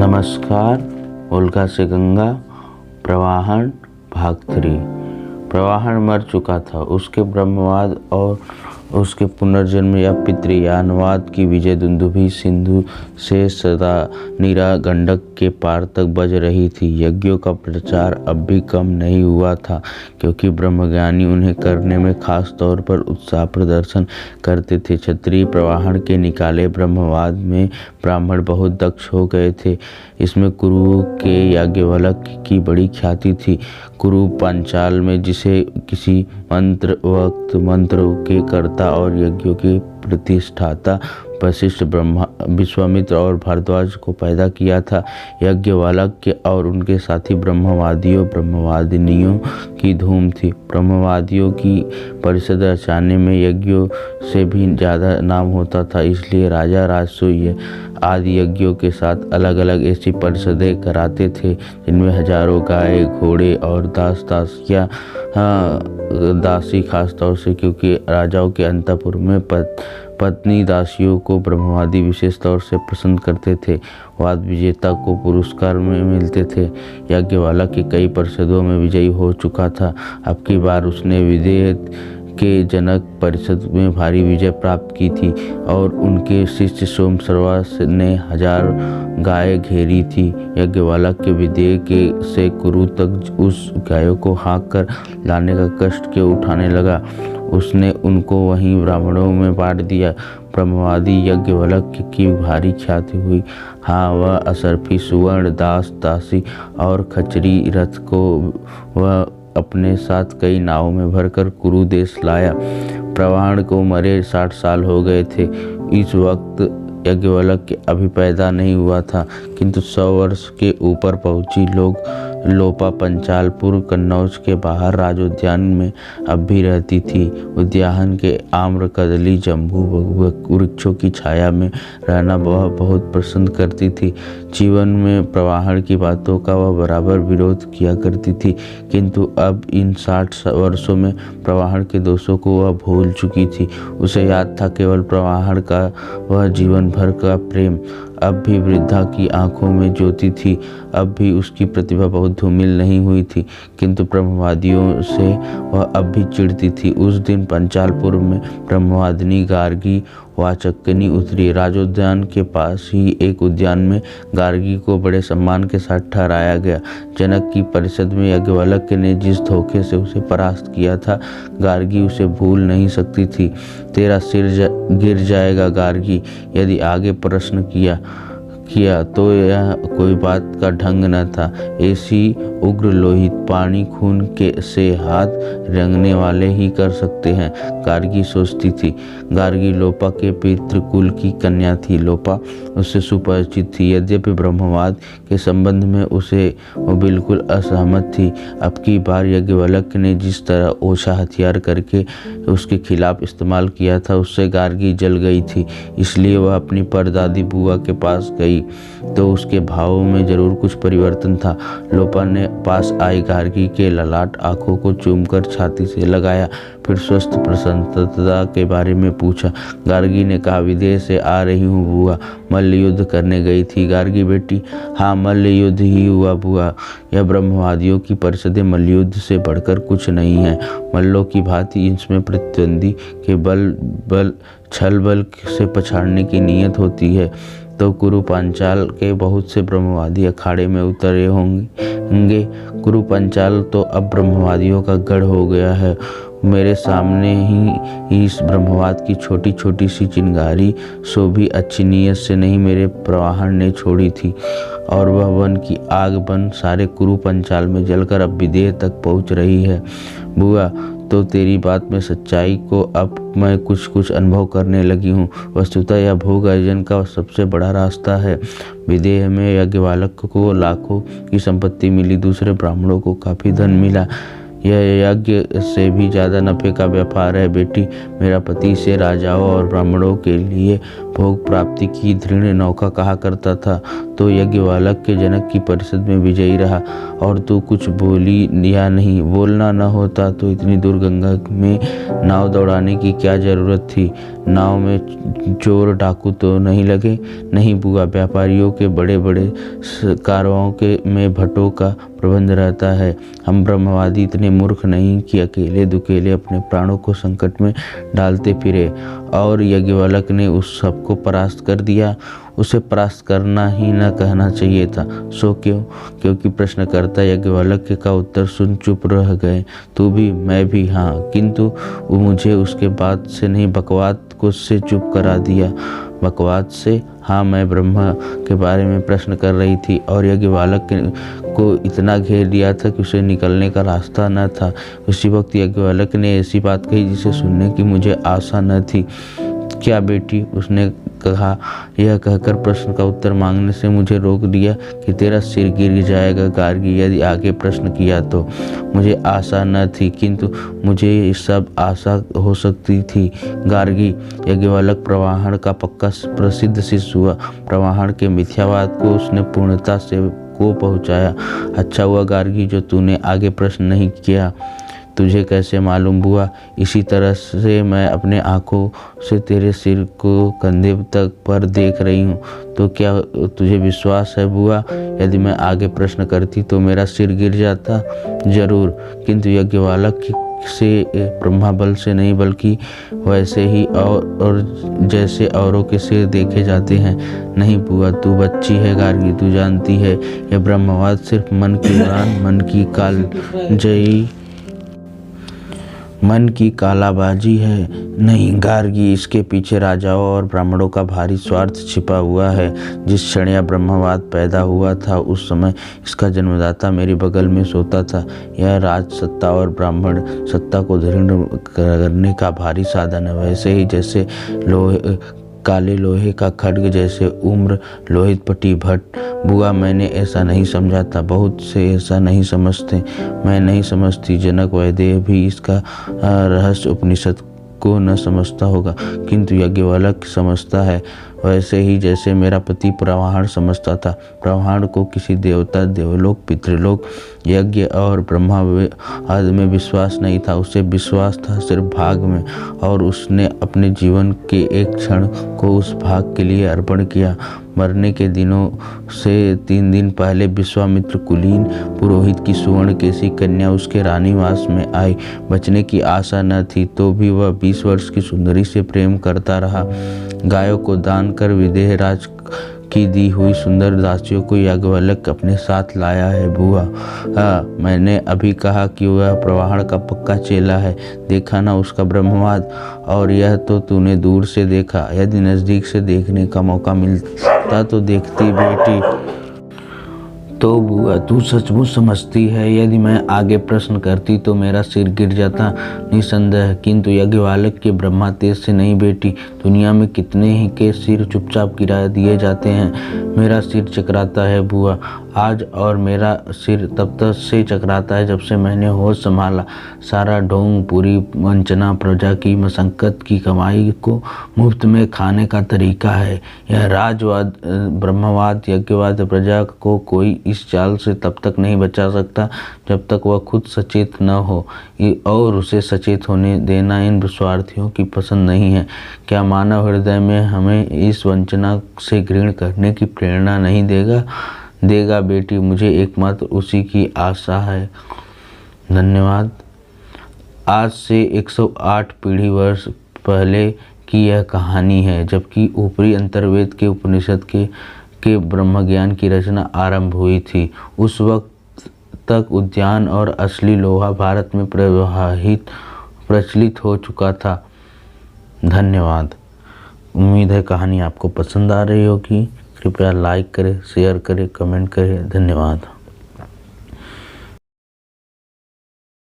नमस्कार। उल्का से गंगा प्रवाहन भाग 3। प्रवाहन मर चुका था। उसके ब्रह्मवाद और उसके पुनर्जन्म या पितृयानवाद की विजय दुंदुभि सिंधु से सदा नीरा गंडक के पार तक बज रही थी। यज्ञों का प्रचार अब भी कम नहीं हुआ था, क्योंकि ब्रह्मज्ञानी उन्हें करने में खास तौर पर उत्साह प्रदर्शन करते थे। क्षत्रिय प्रवाहन के निकाले ब्रह्मवाद में ब्राह्मण बहुत दक्ष हो गए थे। इसमें कुरु के याज्ञवल्क की बड़ी ख्याति थी। कुरु पांचाल में जिसे किसी मंत्र के कर्ता और यज्ञों के प्रतिष्ठाता वशिष्ठ, ब्रह्मा, विश्वामित्र और भारद्वाज को पैदा किया था। याज्ञवल्क के और उनके साथी ब्रह्मवादिनियों की धूम थी। ब्रह्मवादियों की परिषद रचाने में यज्ञों से भी ज़्यादा नाम होता था, इसलिए राजा राजसूय आदि यज्ञों के साथ अलग अलग ऐसी परिषदें कराते थे, जिनमें हजारों गाय, घोड़े और दासी खास तौर से, क्योंकि राजाओं के अंतःपुर में पत्नी दासियों को ब्रह्मवादी विशेष तौर से पसंद करते थे। वाद विजेता को पुरस्कार में मिलते थे। याज्ञवल्क के कई परिषदों में विजयी हो चुका था। अब की बार उसने विदेह के जनक परिषद में भारी विजय प्राप्त की थी और उनके शिष्य सोमश्रवा ने 1000 गायें घेरी थी। याज्ञवल्क के विदेह से कुरु तक उस गायों को हाँक कर लाने का कष्ट क्यों उठाने लगा। उसने उनको वहीं ब्राह्मणों में बांट दिया। ब्रह्मवादी याज्ञवल्क की भारी ख्याति हुई। हाँ, वह असरफी सुवर्ण दास दासी और खच्चरी रथ को वह अपने साथ कई नावों में भरकर कुरु देश लाया। प्रवाहन को मरे 60 साल हो गए थे। इस वक्त याज्ञवल्क के अभी पैदा नहीं हुआ था, किंतु 100 वर्ष के ऊपर पहुंची लोपा पंचालपुर कन्नौज के बाहर राजोद्यान में अब भी रहती थी। उद्यान के आम्र, कदली, जम्बू वृक्षों की छाया में रहना वह बहुत पसंद करती थी। जीवन में प्रवाहन की बातों का वह बराबर विरोध किया करती थी, किंतु अब इन 60 वर्षों में प्रवाहन के दोषों को वह भूल चुकी थी। उसे याद था केवल प्रवाहन का वह जीवन भर का प्रेम। अब भी वृद्धा की आंखों में ज्योति थी। अब भी उसकी प्रतिभा बहुत धूमिल नहीं हुई थी, किंतु ब्रह्मवादियों से वह अब भी चिढ़ती थी। उस दिन पंचालपुर में ब्रह्मवादिनी गार्गी वाचक्कनी उतरी। राजोद्यान के पास ही एक उद्यान में गार्गी को बड़े सम्मान के साथ ठहराया गया। जनक की परिषद में याज्ञवल्क ने जिस धोखे से उसे परास्त किया था, गार्गी उसे भूल नहीं सकती थी। तेरा सिर गिर जाएगा गार्गी, यदि आगे प्रश्न किया तो यह कोई बात का ढंग न था। ऐसी उग्र लोहित पानी खून से हाथ रंगने वाले ही कर सकते हैं, गार्गी सोचती थी। गार्गी लोपा के पितृकुल की कन्या थी। लोपा उससे सुपरिचित थी, यद्यपि ब्रह्मवाद के संबंध में वो बिल्कुल असहमत थी। अब की बार याज्ञवल्क ने जिस तरह ओछा हथियार करके उसके खिलाफ इस्तेमाल किया था, उससे गार्गी जल गई थी। इसलिए वह अपनी परदादी बुआ के पास गई तो उसके भावों में जरूर कुछ परिवर्तन था। लोपा ने पास आई गार्गी के ललाट आंखों को चूमकर छाती से लगाया, फिर स्वस्थ प्रसन्नता के बारे में पूछा। गार्गी ने कहा, विदेह से आ रही हूँ बुआ। मल्ल युद्ध करने गई थी गार्गी बेटी? हाँ, मल्ल युद्ध ही हुआ बुआ। यह ब्रह्मवादियों की परिषदें मल्ल युद्ध से बढ़कर कुछ नहीं है। मल्लों की भांति इसमें प्रतिद्वंदी के छल बल से पछाड़ने की नीयत होती है। तो कुरु पांचाल के बहुत से ब्रह्मवादी अखाड़े में उतरे होंगे। कुरु पांचाल तो अब ब्रह्मवादियों का गढ़ हो गया है। मेरे सामने ही इस ब्रह्मवाद की छोटी छोटी सी चिंगारी सो भी अच्छी नीयत से नहीं मेरे प्रवाहन ने छोड़ी थी, और वह वन की आग बन सारे कुरु पंचाल में जलकर अब विदेह तक पहुंच रही है। बुआ, तो तेरी बात में सच्चाई को अब मैं कुछ अनुभव करने लगी हूँ। वस्तुतः यह भोग अर्जन का सबसे बड़ा रास्ता है। विदेह में याज्ञवल्क को लाखों की संपत्ति मिली, दूसरे ब्राह्मणों को काफी धन मिला। यह यज्ञ से भी ज़्यादा नफे का व्यापार है बेटी। मेरा पति से राजाओं और ब्राह्मणों के लिए भोग प्राप्ति की दृढ़ नौका कहा करता था, तो यज्ञवालक के जनक की परिषद में विजयी रहा। और तू कुछ बोली या नहीं? बोलना न होता तो इतनी दूर गंगा में नाव दौड़ाने की क्या जरूरत थी? नाव में चोर डाकू तो नहीं लगे? नहीं बुआ, व्यापारियों के बड़े बड़े कारवां के में भट्टों का प्रबंध रहता है। हम ब्रह्मवादी इतने मूर्ख नहीं कि अकेले दुकेले अपने प्राणों को संकट में डालते फिरे। और यज्ञवालक ने उस सबको परास्त कर दिया। उसे परास्त करना ही न कहना चाहिए था। सो क्यों? क्योंकि प्रश्नकर्ता यज्ञवालक का उत्तर सुन चुप रह गए। तू भी, मैं भी, हाँ, किंतु मुझे उसके बाद से नहीं, बकवाद को से चुप करा दिया। बकवाद से? हाँ, मैं ब्रह्मा के बारे में प्रश्न कर रही थी और यज्ञवालक को इतना घेर लिया था कि उसे निकलने का रास्ता न था। उसी वक्त यज्ञवालक ने ऐसी बात कही जिसे सुनने की मुझे आशा न थी। क्या बेटी? उसने कहा। यह कहकर प्रश्न का उत्तर मांगने से मुझे रोक दिया कि तेरा सिर गिर जाएगा गार्गी यदि आगे प्रश्न किया तो। मुझे आशा न थी, किंतु मुझे सब आशा हो सकती थी। गार्गी, यज्ञवालक प्रवाहण का पक्का प्रसिद्ध शिष्य हुआ। प्रवाहण के मिथ्यावाद को उसने पूर्णता से को पहुंचाया। अच्छा हुआ गार्गी जो तूने आगे प्रश्न नहीं किया। तुझे कैसे मालूम बुआ? इसी तरह से मैं अपने आंखों से तेरे सिर को कंधे तक पर देख रही हूँ। तो क्या तुझे विश्वास है बुआ? यदि मैं आगे प्रश्न करती तो मेरा सिर गिर जाता? जरूर, किंतु यज्ञवालक से ब्रह्मा बल से नहीं, बल्कि वैसे ही और जैसे औरों के सिर देखे जाते हैं। नहीं बुआ, तू बच्ची है गार्गी, तू जानती है यह ब्रह्मवाद सिर्फ मन की उड़ान, मन की कालाबाजी है। नहीं गार्गी, इसके पीछे राजाओं और ब्राह्मणों का भारी स्वार्थ छिपा हुआ है। जिस क्षण यह ब्रह्मवाद पैदा हुआ था उस समय इसका जन्मदाता मेरे बगल में सोता था। यह राज सत्ता और ब्राह्मण सत्ता को दृढ़ करने का भारी साधन है। वैसे ही जैसे काले लोहे का खड्ग, जैसे उम्र लोहित पटी भट्ट। बुआ, मैंने ऐसा नहीं समझा था। बहुत से ऐसा नहीं समझते। मैं नहीं समझती, जनक वैदेह भी इसका रहस्य उपनिषद को न समझता होगा, किंतु यज्ञवालक समझता है। वैसे ही जैसे मेरा पति प्रवाहण समझता था। प्रवाहण को किसी देवता, देवलोक, पितृलोक, यज्ञ और ब्रह्मा आदि में विश्वास नहीं था। उसे विश्वास था सिर्फ भाग में, और उसने अपने जीवन के एक क्षण को उस भाग के लिए अर्पण किया। मरने के दिनों से 3 दिन पहले विश्वामित्र कुलीन पुरोहित की सुवर्ण केसी कन्या उसके रानीवास में आई। बचने की आशा न थी तो भी वह 20 वर्ष की सुंदरी से प्रेम करता रहा। गायों को दान कर विदेह राज की दी हुई सुंदर दासियों को यज्ञवालक अपने साथ लाया है बुआ। मैंने अभी कहा कि वह प्रवाहण का पक्का चेला है। देखा ना उसका ब्रह्मवाद? और यह तो तूने दूर से देखा। यदि नज़दीक से देखने का मौका मिलता तो देखती बेटी। तो बुआ, तू सचमुच समझती है यदि मैं आगे प्रश्न करती तो मेरा सिर गिर जाता? निसंदेह, किंतु यज्ञवालक के ब्रह्मा तेज से नहीं बेटी। दुनिया में कितने ही के सिर चुपचाप गिरा दिए जाते हैं। मेरा सिर चकराता है बुआ आज, और मेरा सिर तब तक से चकराता है जब से मैंने होश संभाला। सारा ढोंग, पूरी वंचना, प्रजा की मशक्कत की कमाई को मुफ्त में खाने का तरीका है। यह राजवाद, ब्रह्मवाद, यज्ञवाद प्रजा को कोई इस चाल से तब तक नहीं बचा सकता जब तक वह खुद सचेत न हो, और उसे सचेत होने देना इन स्वार्थियों की पसंद नहीं है। क्या मानव हृदय में हमें इस वंचना से घृणा करने की प्रेरणा नहीं देगा बेटी? मुझे एकमात्र उसी की आशा है। धन्यवाद। आज से 108 पीढ़ी वर्ष पहले की यह कहानी है, जबकि ऊपरी अंतर्वेद के उपनिषद के ब्रह्मज्ञान की रचना आरंभ हुई थी। उस वक्त तक उद्यान और असली लोहा भारत में प्रचलित हो चुका था। धन्यवाद। उम्मीद है कहानी आपको पसंद आ रही होगी। कृपया लाइक करें, शेयर करें, कमेंट करें। धन्यवाद।